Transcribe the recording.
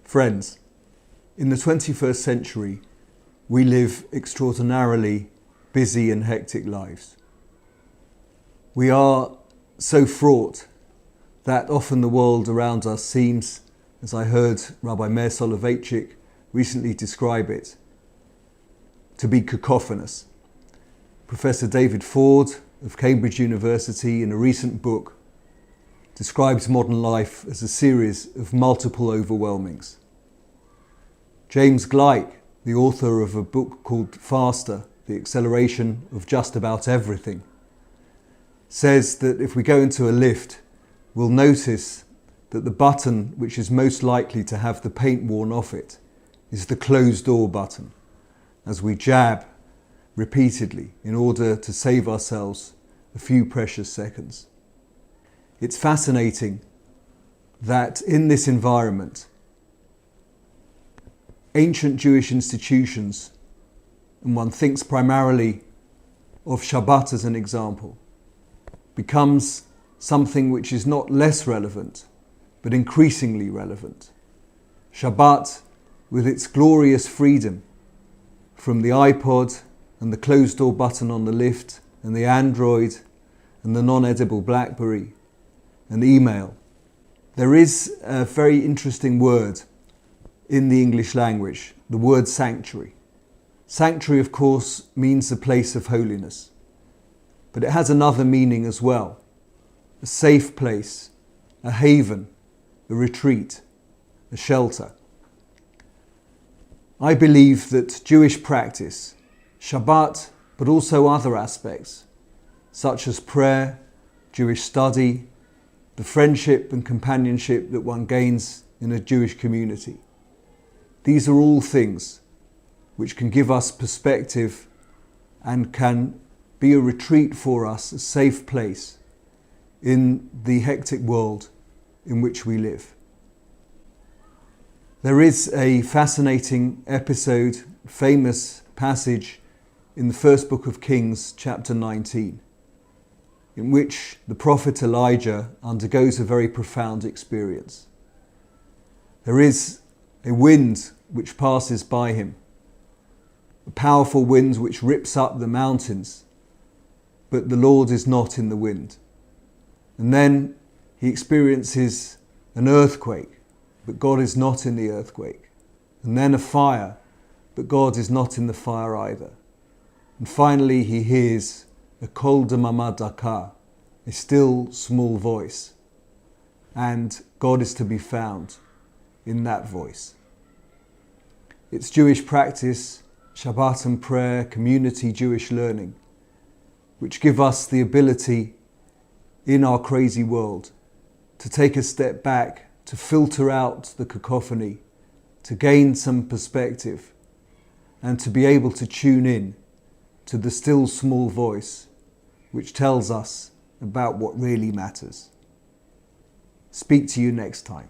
Friends, in the 21st century, we live extraordinarily busy and hectic lives. We are so fraught that often the world around us seems, as I heard Rabbi Meir Soloveitchik recently describe it, to be cacophonous. Professor David Ford of Cambridge University, in a recent book, describes modern life as a series of multiple overwhelmings. James Gleick, the author of a book called Faster, The Acceleration of Just About Everything, says that if we go into a lift, we'll notice that the button which is most likely to have the paint worn off it is the closed door button, as we jab repeatedly in order to save ourselves a few precious seconds. It's fascinating that in this environment, ancient Jewish institutions, and one thinks primarily of Shabbat as an example, becomes something which is not less relevant, but increasingly relevant. Shabbat, with its glorious freedom from the iPod and the closed door button on the lift and the Android and the non-edible BlackBerry and email. There is a very interesting word in the English language, the word sanctuary. Sanctuary, of course, means a place of holiness, but it has another meaning as well. A safe place, a haven, a retreat, a shelter. I believe that Jewish practice, Shabbat, but also other aspects, such as prayer, Jewish study, the friendship and companionship that one gains in a Jewish community. These are all things which can give us perspective and can be a retreat for us, a safe place in the hectic world in which we live. There is a fascinating episode, famous passage in the first book of Kings, chapter 19, in which the prophet Elijah undergoes a very profound experience. There is a wind which passes by him, a powerful wind which rips up the mountains, but the Lord is not in the wind. And then he experiences an earthquake, but God is not in the earthquake. And then a fire, but God is not in the fire either. And finally he hears a kol demama daka, a still small voice. And God is to be found in that voice. It's Jewish practice, Shabbat and prayer, community Jewish learning, which give us the ability in our crazy world to take a step back, to filter out the cacophony, to gain some perspective, and to be able to tune in to the still small voice which tells us about what really matters. Speak to you next time.